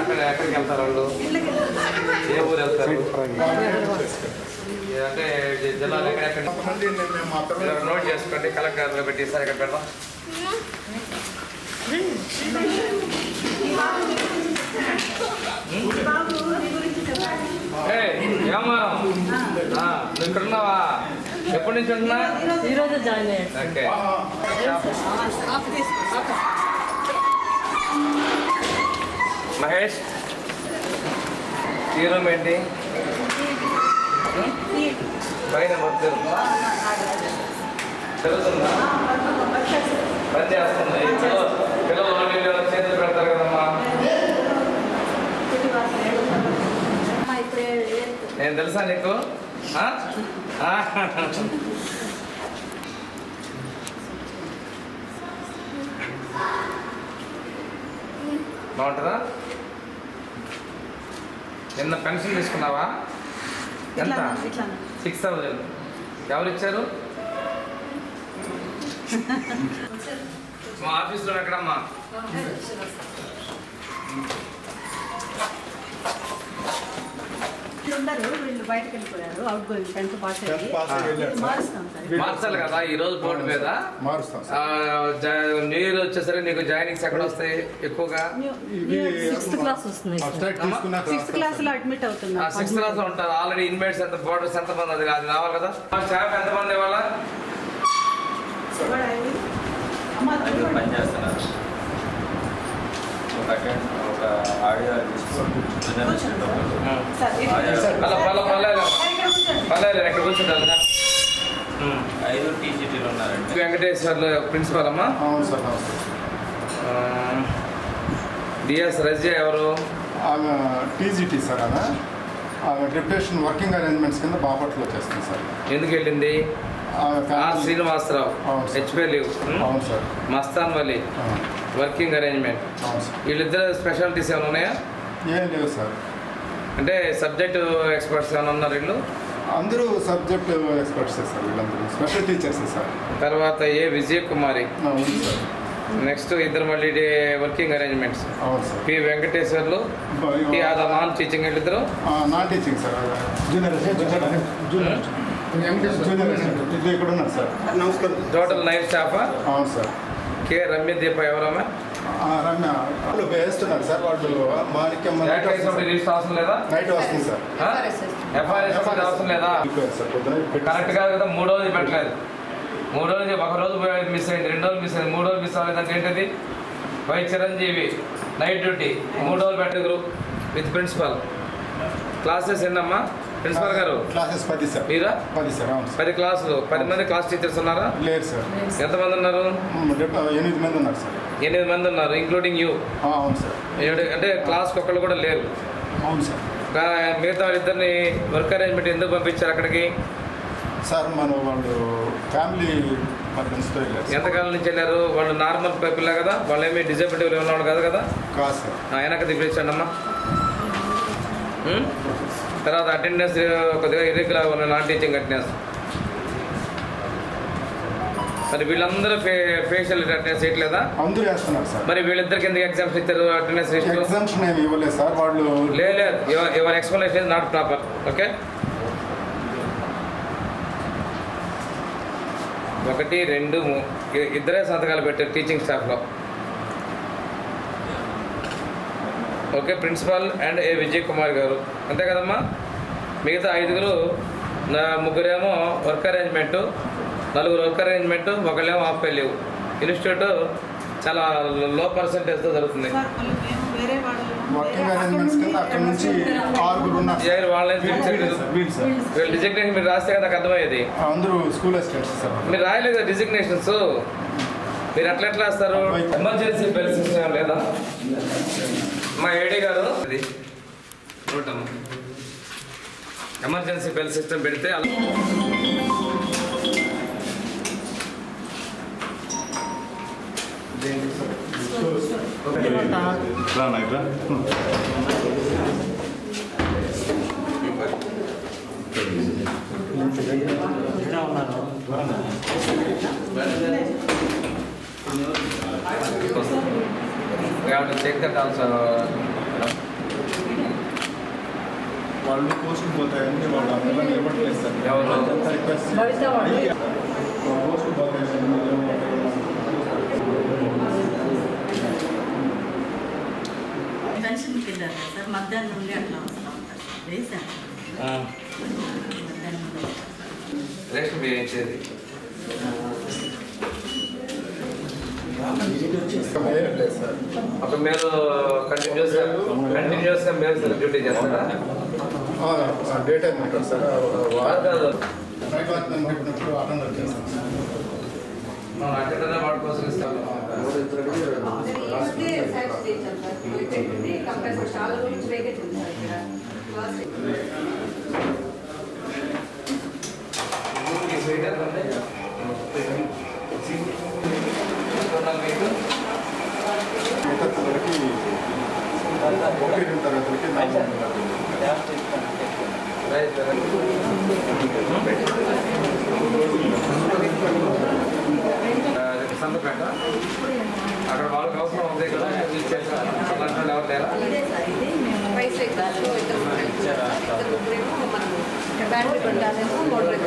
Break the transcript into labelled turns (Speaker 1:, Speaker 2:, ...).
Speaker 1: అక్కడ ఎక్కడికి వెళ్తారు వాళ్ళు? ఏ ఊరు వెళ్తారు అంటే జిల్లాలో ఎక్కడెక్కడ నోట్ చేసుకోండి, కలెక్టర్లో పెట్టి సార్ ఇక్కడ పెడదాం. ఏమా నువ్వు ఇక్కడ ఉన్నావా? ఎప్పటి నుంచి ఉంటున్నా?
Speaker 2: ఈరోజు జాయిన్ అయ్యాను.
Speaker 1: ఓకే. మహేష్ ఈ రూమ్ ఏంటి? పైన మొత్తం తెలుస్తుందా? పని చేస్తుంది. పిల్లలు చేతులు పెడతారు కదమ్మా. నేను తెలుసా నీకు? బాగుంటుందా? నిన్న పెన్షన్ తీసుకున్నావా? ఎంత? 6,000. ఎవరు ఇచ్చారు? మా ఆఫీస్లో ఎక్కడమ్మా?
Speaker 2: వీళ్ళు బయటకు వెళ్ళిపోయారు. అవుట్ గోయింగ్ 10th పాస్
Speaker 1: మార్చాలి కదా ఈ రోజు బోర్డు మీద. న్యూ ఇయర్ వచ్చేసరికి నీకు జాయినింగ్స్ ఎక్కడ వస్తాయి ఎక్కువగా?
Speaker 2: 6th క్లాస్ వస్తుంది. 6th క్లాస్ లో అడ్మిట్ అవుతున్నా.
Speaker 1: 6th క్లాస్ లో ఉంటారు. ఆల్రెడీ ఇన్మేట్స్ ఎంత, బోర్డర్స్ ఎంతమంది, అది రావాలి కదా. స్టాఫ్ ఎంతమంది ఇవాళ
Speaker 3: పనిచేస్తున్నారు? ఒక ఆడియో
Speaker 1: ఎక్కడ కూర్చుంటారు?
Speaker 3: 5 టీజీటీలు ఉన్నారండి.
Speaker 1: వెంకటేశ్వర్లు ప్రిన్సిపాల్ అమ్మా.
Speaker 4: అవును సార్.
Speaker 1: డిఎస్ రజియా ఎవరు?
Speaker 4: ఆమె టీజీటీ సార్. ఆమె డిప్యూటేషన్ వర్కింగ్ అరేంజ్మెంట్స్ కింద బాపట్లో చేస్తుంది సార్.
Speaker 1: ఎందుకు వెళ్ళింది? Srinivasarao HP leave.
Speaker 4: అవును sir.
Speaker 1: Mastan Vali working arrangement.
Speaker 4: అవును సార్.
Speaker 1: వీళ్ళిద్దరు స్పెషాలిటీస్ ఏమైనా ఉన్నాయా?
Speaker 4: ఏం లేవు సార్.
Speaker 1: అంటే సబ్జెక్ట్ ఎక్స్పర్ట్స్ ఏమైనా ఉన్నారు వీళ్ళు?
Speaker 4: అందరూ సబ్జెక్ట్ ఎక్స్పర్ట్స్ సార్. వీళ్ళందరూ స్పెషల్ టీచర్స్ సార్.
Speaker 1: తర్వాత ఏ విజయకుమారి.
Speaker 4: అవును సార్.
Speaker 1: నెక్స్ట్ ఇద్దరు మళ్ళీ వర్కింగ్ అరేంజ్మెంట్స్.
Speaker 4: అవును sir.
Speaker 1: P Venkateswarlu non teaching. వీళ్ళిద్దరు
Speaker 4: నాన్ టీచింగ్ సార్. జూనియర్ ఇది ఇక్కడ ఉన్నారు సార్. నమస్కారం.
Speaker 1: Total 9 staff.
Speaker 4: అవును సార్.
Speaker 1: కే రమ్య దీప ఎవరమ్మా?
Speaker 4: రమ్య వాళ్ళు వేస్తున్నారు సార్. వాళ్ళు మాణిక్యం
Speaker 1: అవసరం లేదా?
Speaker 4: నైట్ వస్తుంది సార్.
Speaker 1: ఎఫ్ఐఆర్ అవసరం లేదా? కరెక్ట్ కాదు కదా. 3 రోజులు పెట్టలేదు. 3 రోజులు, ఒక రోజు మిస్ అయింది, 2 రోజులు మిస్ అయింది, 3 రోజులు మిస్ అవ్వలేదంటే ఏంటది? వై చిరంజీవి నైట్ డ్యూటీ 3 రోజులు పెట్టరు విత్ ప్రిన్సిపల్. క్లాసెస్ ఎన్నమ్మా ప్రిన్సిపల్ గారు?
Speaker 4: Classes 10 sir.
Speaker 1: మీరా?
Speaker 4: 10 సార్. అవును.
Speaker 1: 10 క్లాసులు. 10 మంది క్లాస్ టీచర్స్ ఉన్నారా?
Speaker 4: లేదు సార్.
Speaker 1: ఎంతమంది ఉన్నారు?
Speaker 4: 8 మంది ఉన్నారు సార్.
Speaker 1: 8 మంది ఉన్నారు ఇంక్లూడింగ్ యూ.
Speaker 4: అవును సార్.
Speaker 1: అంటే క్లాస్కి ఒక్కళ్ళు కూడా లేరు.
Speaker 4: అవును సార్.
Speaker 1: మిగతా వాళ్ళిద్దరిని వర్క్ అరేంజ్మెంట్ ఎందుకు పంపించారు అక్కడికి?
Speaker 4: సార్ వాళ్ళు ఫ్యామిలీ పర్పన్స్తో వెళ్ళారు.
Speaker 1: ఎంతకాలం నుంచి వెళ్ళారు? వాళ్ళు నార్మల్ పీపుల్ కదా, వాళ్ళు ఏమి డిజబిలిటీ ఉన్నవాడు కాదు కదా?
Speaker 4: కాదు సార్.
Speaker 1: ఆయనకు దిగిపించండి అమ్మా. తర్వాత అటెండెన్స్ కొద్దిగా ఇర్రెగ్యులర్ ఉన్న నాన్ టీచింగ్ అటెండెన్స్. మరి వీళ్ళందరూ ఫేషియల్ అటెండెన్స్ వేయట్లేదా?
Speaker 4: అందరూ వేస్తున్నారు సార్.
Speaker 1: మరి వీళ్ళిద్దరికి ఎందుకు ఎగ్జామ్స్ ఇచ్చారు? అటెండెన్స్
Speaker 4: ఎగ్జామ్షన్ ఏమి ఇవ్వలేదు సార్. వాళ్ళు
Speaker 1: లేదు, your explanation is not proper. Okay. 1, 2, 3 ఇద్దరే సంతకాలు పెట్టారు టీచింగ్ స్టాఫ్లో. ఓకే. ప్రిన్సిపాల్ అండ్ ఏ విజయ్ కుమార్ గారు అంతే కదమ్మా. మిగతా 5 ముగ్గురేమో వర్క్ అరేంజ్మెంటు, 4 వర్క్ అరేంజ్మెంటు, ఒకళ్ళేమో హాఫ్ పే లీవ్. ఇన్స్టిట్యూట్ చాలా లో పర్సెంటేజ్తో జరుగుతుంది.
Speaker 4: వర్కింగ్ అరేంజ్మెంట్స్ కింద అక్కడ నుంచి 6 ఉన్నారు.
Speaker 1: వాళ్ళని వీళ్ళు డిజిగ్నేషన్ మీరు రాస్తే కదా నాకు అర్థమయ్యేది.
Speaker 4: అందరూ స్కూల్ అసిస్టెంట్స్ సార్.
Speaker 1: మీరు రాయలేదు డిజిగ్నేషన్స్. మీరు ఎట్లా రాస్తారు? ఎమర్జెన్సీ బెల్ సిస్టమ్ లేదా? మా ఏడీ గారు అది చూడటం ఎమర్జెన్సీ బెల్ సిస్టమ్ పెడితే You have to check that also.
Speaker 4: వాళ్ళు పోస్టులు పోతాయని వాళ్ళు అందరూ నిలబడలేదు సార్.
Speaker 1: ఎవరు?
Speaker 4: అంతా రిక్వెస్ట్
Speaker 2: బయట వాళ్ళు.
Speaker 4: పోస్టులు పోతాయని
Speaker 2: పెన్షన్ కింద సార్ మధ్యాహ్నం నుండి అట్లా వస్తూ ఉంటారు వేసాను మధ్యాహ్నం నుండి.
Speaker 1: రేషన్ బియ్యం ఇచ్చేది
Speaker 4: లేదు సార్.
Speaker 1: అప్పుడు మీరు కంటిన్యూస్గా మీరు డ్యూటీ చేస్తారా?
Speaker 4: డే టైం ఉంటారు సార్.
Speaker 1: కాదు
Speaker 4: నైట్ వాచ్ చెప్పినప్పుడు అటెండర్ చేస్తాం సార్.
Speaker 1: మనం అటెండర్ వాడి కోసం ఇస్తాం. ఈ స్వీట్ ఎంత ఉంది? మీకు
Speaker 4: తరగతికి 1 తరగతికి 4
Speaker 1: రైట్ సంతపేట అక్కడ వాళ్ళకి అవసరం ఉంది కదా ఇచ్చేసారు. అలాంటి ఎవరు లేరా?
Speaker 2: Battery పెట్టాలేమో motor